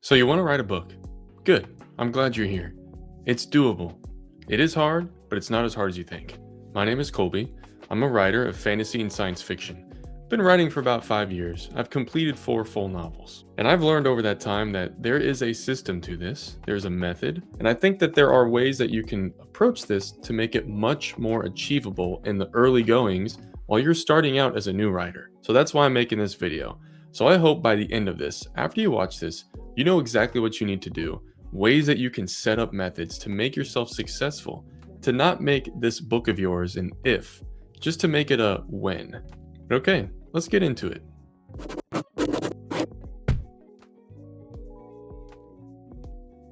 So you want to write a book? Good. I'm glad you're here. It's doable. It is hard, but it's not as hard as you think. My name is Colby. I'm a writer of fantasy and science fiction. Been writing for about 5 years. I've completed 4 full novels. And I've learned over that time that there is a system to this. There's a method. And I think that there are ways that you can approach this to make it much more achievable in the early goings while you're starting out as a new writer. So that's why I'm making this video. So I hope by the end of this, after you watch this, you know exactly what you need to do, ways that you can set up methods to make yourself successful, to not make this book of yours an if, just to make it a when. Okay, let's get into it.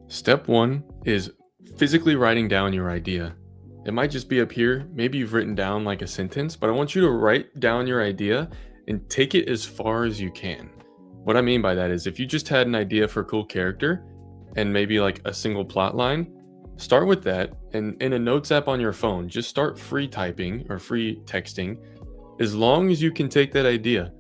Step 1 is physically writing down your idea. It might just be up here, maybe you've written down like a sentence, but I want you to write down your idea and take it as far as you can. What I mean by that is if you just had an idea for a cool character and maybe like a single plot line, start with that, and in a notes app on your phone, just start free typing or free texting as long as you can take that idea.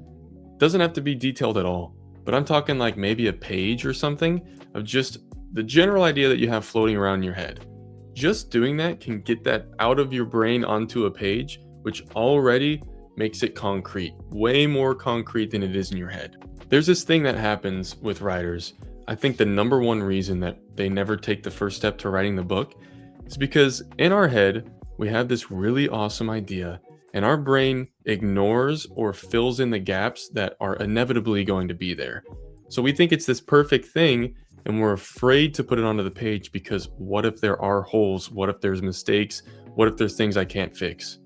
Doesn't have to be detailed at all, but I'm talking like maybe a page or something of just the general idea that you have floating around in your head. Just doing that can get that out of your brain onto a page, which already makes it concrete, way more concrete than it is in your head. There's this thing that happens with writers. I think the number one reason that they never take the first step to writing the book is because in our head, we have this really awesome idea and our brain ignores or fills in the gaps that are inevitably going to be there. So we think it's this perfect thing and we're afraid to put it onto the page because what if there are holes? What if there's mistakes? What if there's things I can't fix?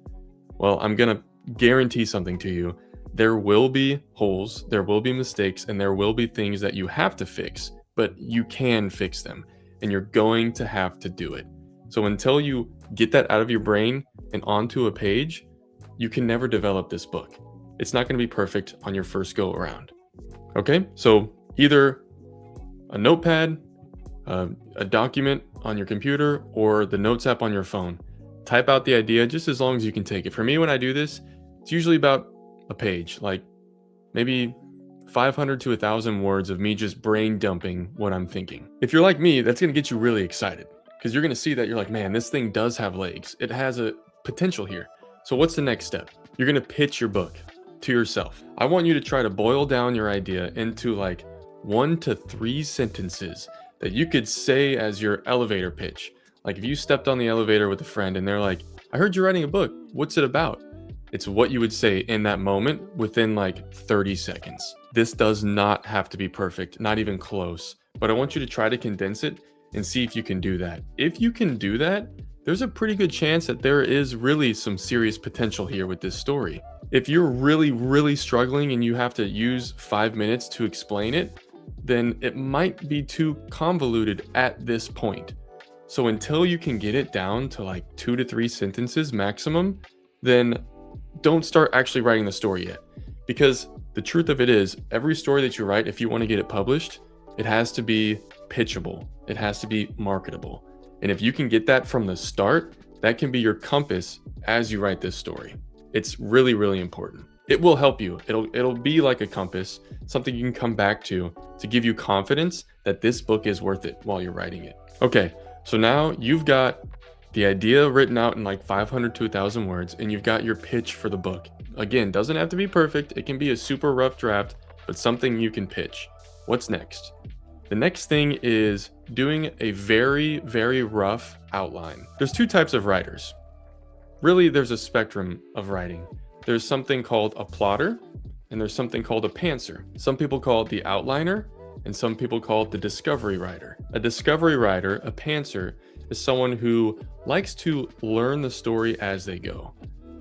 Well, I'm gonna guarantee something to you. There will be holes, there will be mistakes, and there will be things that you have to fix, but you can fix them, and you're going to have to do it. So until you get that out of your brain and onto a page, you can never develop this book. It's not going to be perfect on your first go around. Okay, so either a notepad, a document on your computer, or the notes app on your phone. Type out the idea just as long as you can take it. For me, when I do this, it's usually about a page, like maybe 500 to 1,000 words of me just brain dumping what I'm thinking. If you're like me, that's gonna get you really excited because you're gonna see that you're like, man, this thing does have legs. It has a potential here. So what's the next step? You're gonna pitch your book to yourself. I want you to try to boil down your idea into like 1 to 3 sentences that you could say as your elevator pitch. Like if you stepped on the elevator with a friend and they're like, I heard you're writing a book. What's it about? It's what you would say in that moment within like 30 seconds. This does not have to be perfect, not even close, but I want you to try to condense it and see if you can do that. If you can do that, there's a pretty good chance that there is really some serious potential here with this story. If you're really struggling and you have to use 5 minutes to explain it, then it might be too convoluted at this point. So until you can get it down to like 2 to 3 sentences maximum, then don't start actually writing the story yet. Because the truth of it is, every story that you write, if you want to get it published, it has to be pitchable. It has to be marketable. And if you can get that from the start, that can be your compass as you write this story. It's really important. It will help you. It'll be like a compass, something you can come back to give you confidence that this book is worth it while you're writing it. Okay, so now you've got the idea written out in like 500 to 1,000 words, and you've got your pitch for the book. Again, doesn't have to be perfect. It can be a super rough draft, but something you can pitch. What's next? The next thing is doing a very rough outline. There's 2 types of writers. Really, there's a spectrum of writing. There's something called a plotter, and there's something called a pantser. Some people call it the outliner, and some people call it the discovery writer. A discovery writer, a pantser, is someone who likes to learn the story as they go.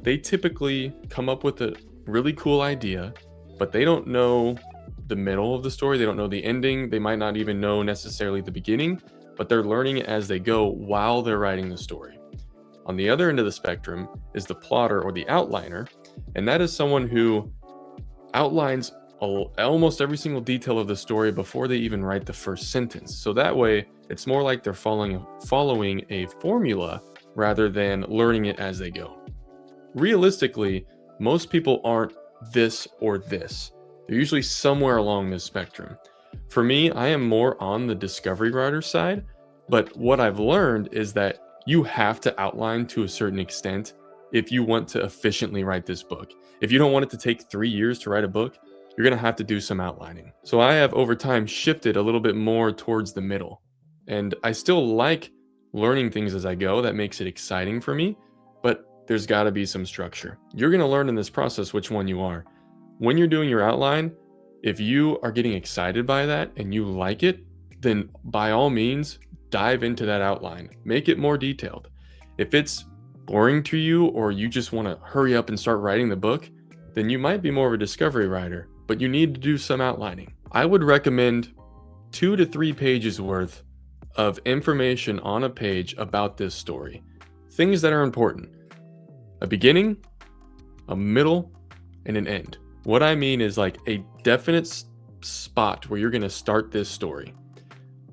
They typically come up with a really cool idea, but they don't know the middle of the story. They don't know the ending. They might not even know necessarily the beginning, but they're learning it as they go while they're writing the story. On the other end of the spectrum is the plotter or the outliner, and that is someone who outlines almost every single detail of the story before they even write the first sentence. So that way, it's more like they're following a formula rather than learning it as they go. Realistically, most people aren't this or this. They're usually somewhere along this spectrum. For me, I am more on the discovery writer side, but what I've learned is that you have to outline to a certain extent if you want to efficiently write this book. If you don't want it to take 3 years to write a book, you're going to have to do some outlining. So I have over time shifted a little bit more towards the middle. And I still like learning things as I go. That makes it exciting for me, but there's got to be some structure. You're going to learn in this process which one you are. When you're doing your outline, if you are getting excited by that and you like it, then by all means, dive into that outline. Make it more detailed. If it's boring to you or you just want to hurry up and start writing the book, then you might be more of a discovery writer, but you need to do some outlining. I would recommend 2 to 3 pages worth of information on a page about this story. Things that are important: a beginning, a middle, and an end. What I mean is like a definite spot where you're going to start this story,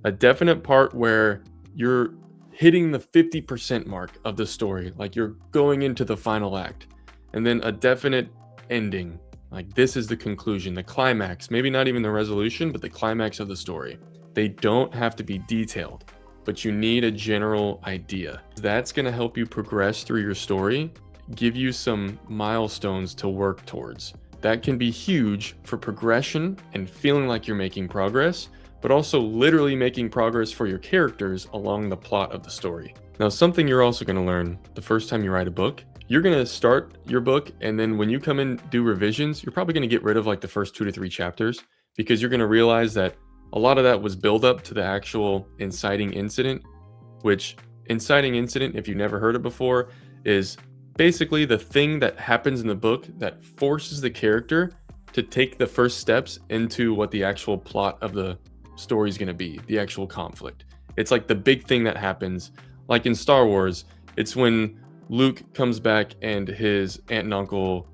a definite part where you're hitting the 50% mark of the story, like you're going into the final act, and then a definite ending, like this is the conclusion, the climax, maybe not even the resolution, but the climax of the story. They don't have to be detailed, but you need a general idea. That's going to help you progress through your story, give you some milestones to work towards. That can be huge for progression and feeling like you're making progress, but also literally making progress for your characters along the plot of the story. Now, something you're also going to learn the first time you write a book, you're going to start your book, and then when you come in do revisions, you're probably going to get rid of like the first 2 to 3 chapters, because you're going to realize that a lot of that was build up to the actual inciting incident, which inciting incident, if you've never heard it before, is basically the thing that happens in the book that forces the character to take the first steps into what the actual plot of the story is going to be, the actual conflict. It's like the big thing that happens, like in Star Wars, it's when Luke comes back and his aunt and uncle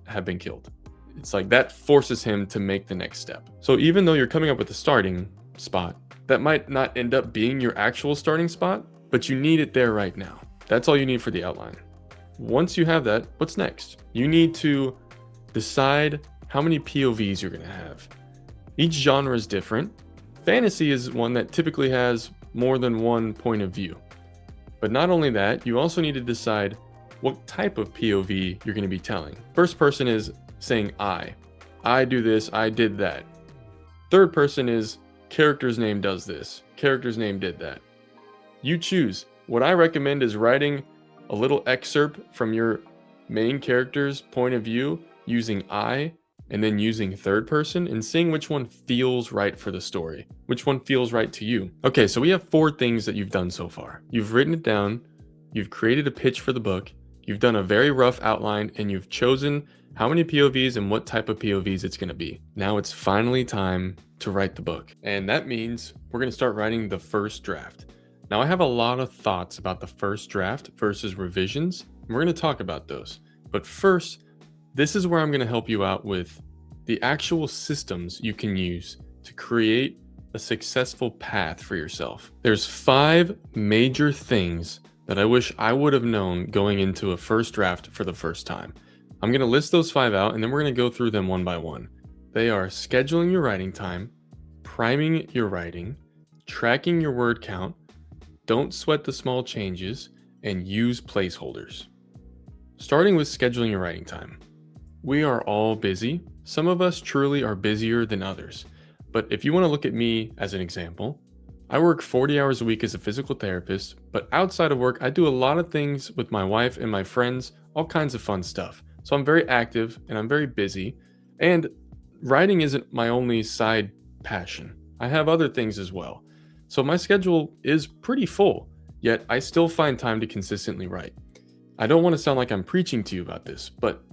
have been killed. It's like that forces him to make the next step. So even though you're coming up with a starting spot, that might not end up being your actual starting spot, but you need it there right now. That's all you need for the outline. Once you have that, what's next? You need to decide how many POVs you're going to have. Each genre is different. Fantasy is one that typically has more than one point of view. But not only that, you also need to decide what type of POV you're going to be telling. First person is saying I do this, I did that. Third person is character's name does this, character's name did that. You choose. What I recommend is writing a little excerpt from your main character's point of view using I, and then using third person and seeing which one feels right for the story, which one feels right to you. Okay, so we have 4 things that you've done so far. You've written it down, you've created a pitch for the book, you've done a very rough outline, and you've chosen how many POVs and what type of POVs it's going to be. Now it's finally time to write the book. And that means we're going to start writing the first draft. Now, I have a lot of thoughts about the first draft versus revisions, and we're going to talk about those. But first, this is where I'm going to help you out with the actual systems you can use to create a successful path for yourself. There's 5 major things that I wish I would have known going into a first draft for the first time. I'm going to list those 5 out, and then we're going to go through them one by one. They are scheduling your writing time, priming your writing, tracking your word count, don't sweat the small changes, and use placeholders. Starting with scheduling your writing time. We are all busy. Some of us truly are busier than others. But if you want to look at me as an example, I work 40 hours a week as a physical therapist, but outside of work, I do a lot of things with my wife and my friends, all kinds of fun stuff. So I'm very active and I'm very busy. And writing isn't my only side passion. I have other things as well. So my schedule is pretty full, yet I still find time to consistently write. I don't want to sound like I'm preaching to you about this, but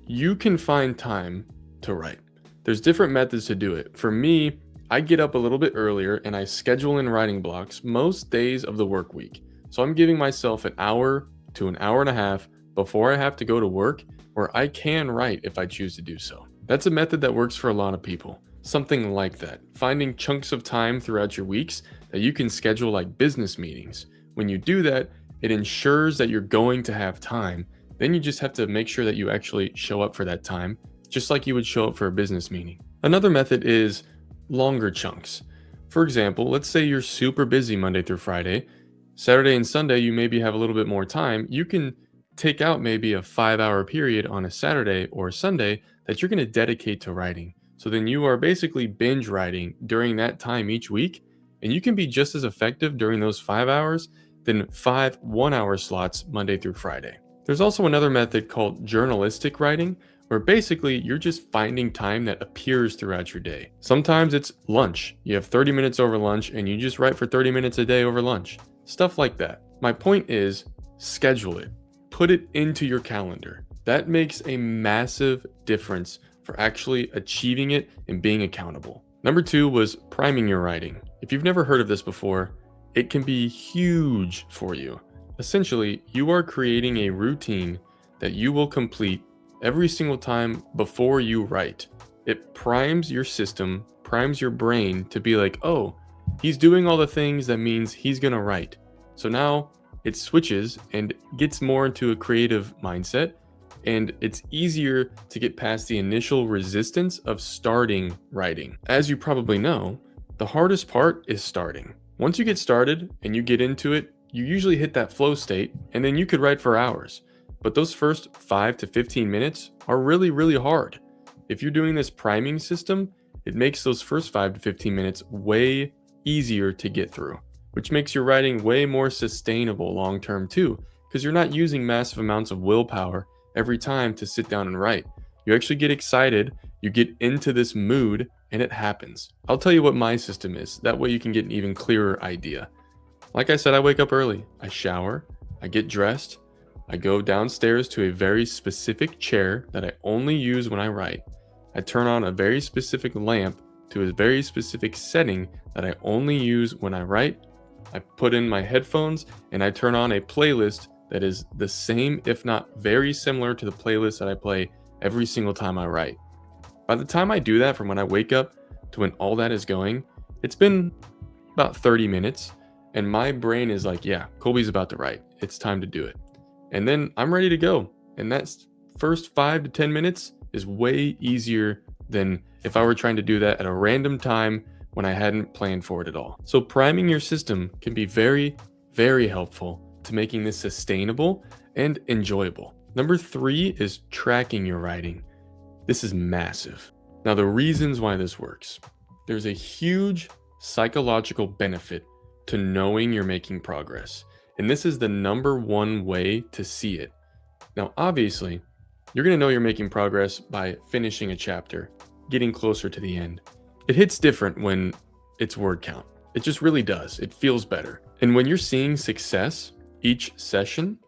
you can find time to write. There's different methods to do it. For me, I get up a little bit earlier and I schedule in writing blocks most days of the work week. So I'm giving myself an hour to an hour and a half before I have to go to work where I can write if I choose to do so. That's a method that works for a lot of people. Something like that. Finding chunks of time throughout your weeks that you can schedule like business meetings. When you do that, it ensures that you're going to have time. Then you just have to make sure that you actually show up for that time, just like you would show up for a business meeting. Another method is longer chunks. For example, let's say you're super busy Monday through Friday. Saturday and Sunday, you maybe have a little bit more time. You can take out maybe a 5 hour period on a Saturday or a Sunday that you're going to dedicate to writing. So then you are basically binge writing during that time each week, and you can be just as effective during those 5 hours than 5 1 hour slots Monday through Friday. There's also another method called journalistic writing, where basically you're just finding time that appears throughout your day. Sometimes it's lunch. You have 30 minutes over lunch and you just write for 30 minutes a day over lunch. Stuff like that. My point is, schedule it. Put it into your calendar. That makes a massive difference for actually achieving it and being accountable. Number 2 was priming your writing. If you've never heard of this before, it can be huge for you. Essentially, you are creating a routine that you will complete every single time before you write. It primes your system, primes your brain to be like, oh, he's doing all the things, that means he's gonna write. So now it switches and gets more into a creative mindset, and it's easier to get past the initial resistance of starting writing. As you probably know, the hardest part is starting. Once you get started and you get into it, you usually hit that flow state, and then you could write for hours. But those first 5 to 15 minutes are really, really hard. If you're doing this priming system, it makes those first 5 to 15 minutes way easier to get through, which makes your writing way more sustainable long term too, because you're not using massive amounts of willpower every time to sit down and write. You actually get excited, you get into this mood, and it happens. I'll tell you what my system is. That way you can get an even clearer idea. Like I said, I wake up early, I shower, I get dressed, I go downstairs to a very specific chair that I only use when I write. I turn on a very specific lamp to a very specific setting that I only use when I write. I put in my headphones and I turn on a playlist that is the same, if not very similar to the playlist that I play every single time I write. By the time I do that, from when I wake up to when all that is going, it's been about 30 minutes. And my brain is like, yeah, Colby's about to write. It's time to do it. And then I'm ready to go. And that first 5 to 10 minutes is way easier than if I were trying to do that at a random time when I hadn't planned for it at all. So priming your system can be very, very helpful to making this sustainable and enjoyable. Number 3 is tracking your writing. This is massive. Now, the reasons why this works. There's a huge psychological benefit to knowing you're making progress. And this is the number 1 way to see it. Now, obviously, you're going to know you're making progress by finishing a chapter, getting closer to the end. It hits different when it's word count. It just really does. It feels better. And when you're seeing success each session,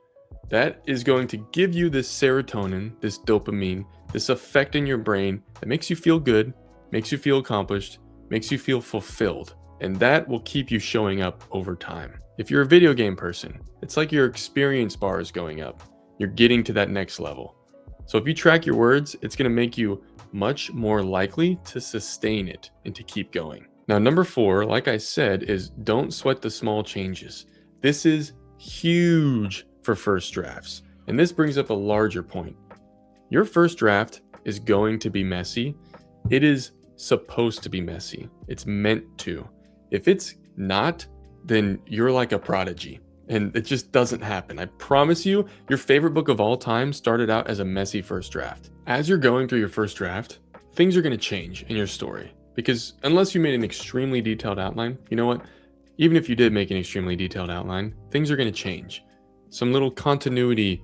that is going to give you this serotonin, this dopamine, this effect in your brain that makes you feel good, makes you feel accomplished, makes you feel fulfilled. And that will keep you showing up over time. If you're a video game person, it's like your experience bar is going up. You're getting to that next level. So if you track your words, it's going to make you much more likely to sustain it and to keep going. Now, number 4, like I said, is don't sweat the small changes. This is huge for first drafts. And this brings up a larger point. Your first draft is going to be messy. It is supposed to be messy. It's meant to. If it's not, then you're like a prodigy, and it just doesn't happen. I promise you, your favorite book of all time started out as a messy first draft. As you're going through your first draft, things are going to change in your story, because unless you made an extremely detailed outline, you know what? Even if you did make an extremely detailed outline, things are going to change. Some little continuity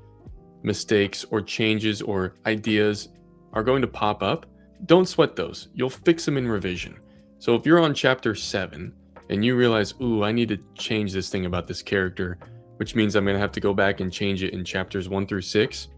mistakes or changes or ideas are going to pop up. Don't sweat those. You'll fix them in revision. So if you're on chapter 7 and you realize, ooh, I need to change this thing about this character, which means I'm going to have to go back and change it in chapters 1 through 6,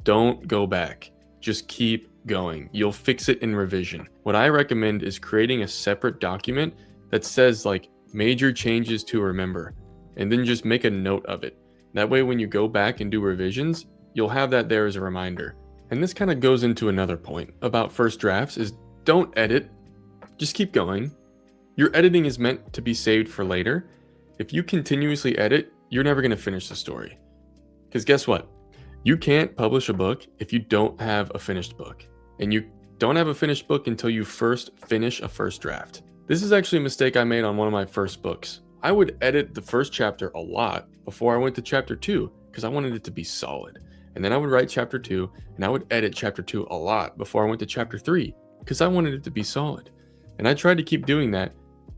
don't go back. Just keep going. You'll fix it in revision. What I recommend is creating a separate document that says like major changes to remember, and then just make a note of it. That way, when you go back and do revisions, you'll have that there as a reminder. And this kind of goes into another point about first drafts is don't edit. Just keep going. Your editing is meant to be saved for later. If you continuously edit, you're never going to finish the story. Because guess what? You can't publish a book if you don't have a finished book. And you don't have a finished book until you first finish a first draft. This is actually a mistake I made on one of my first books. I would edit the first chapter a lot before I went to chapter 2 because I wanted it to be solid. And then I would write chapter 2 and I would edit chapter 2 a lot before I went to chapter 3 because I wanted it to be solid. And I tried to keep doing that,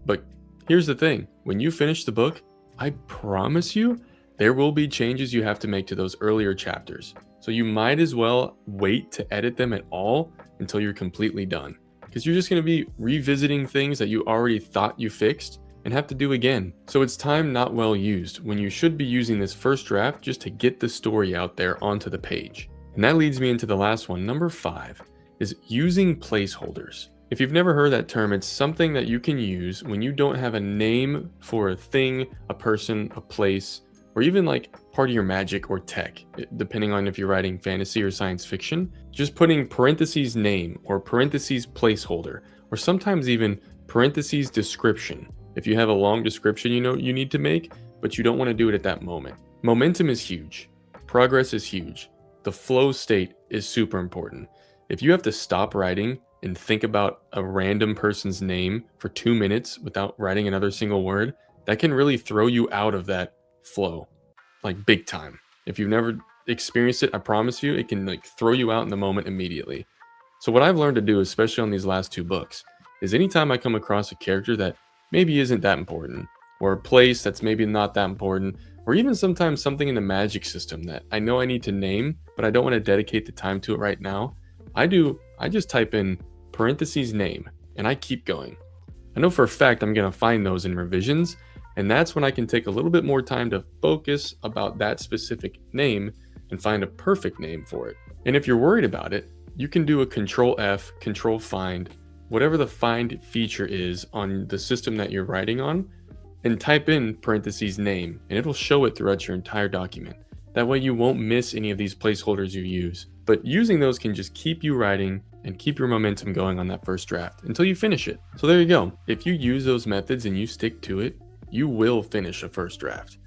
but here's the thing. When you finish the book, I promise you, there will be changes you have to make to those earlier chapters. So you might as well wait to edit them at all until you're completely done, because you're just going to be revisiting things that you already thought you fixed and have to do again. So it's time not well used when you should be using this first draft just to get the story out there onto the page. And that leads me into the last one. Number 5 is using placeholders. If you've never heard that term, it's something that you can use when you don't have a name for a thing, a person, a place, or even like part of your magic or tech, depending on if you're writing fantasy or science fiction. Just putting parentheses name or parentheses placeholder, or sometimes even parentheses description. If you have a long description you know you need to make, but you don't want to do it at that moment. Momentum is huge. Progress is huge. The flow state is super important. If you have to stop writing and think about a random person's name for 2 minutes without writing another single word, that can really throw you out of that flow, like big time. If you've never experienced it, I promise you, it can like throw you out in the moment immediately. So what I've learned to do, especially on these last 2 books, is anytime I come across a character that maybe isn't that important, or a place that's maybe not that important, or even sometimes something in the magic system that I know I need to name, but I don't want to dedicate the time to it right now, I just type in parentheses name, and I keep going. I know for a fact I'm going to find those in revisions, and that's when I can take a little bit more time to focus about that specific name and find a perfect name for it. And if you're worried about it, you can do a Control F, Control Find, whatever the find feature is on the system that you're writing on, and type in parentheses name, and it'll show it throughout your entire document. That way you won't miss any of these placeholders you use. But using those can just keep you writing and keep your momentum going on that first draft until you finish it. So there you go. If you use those methods and you stick to it, you will finish a first draft.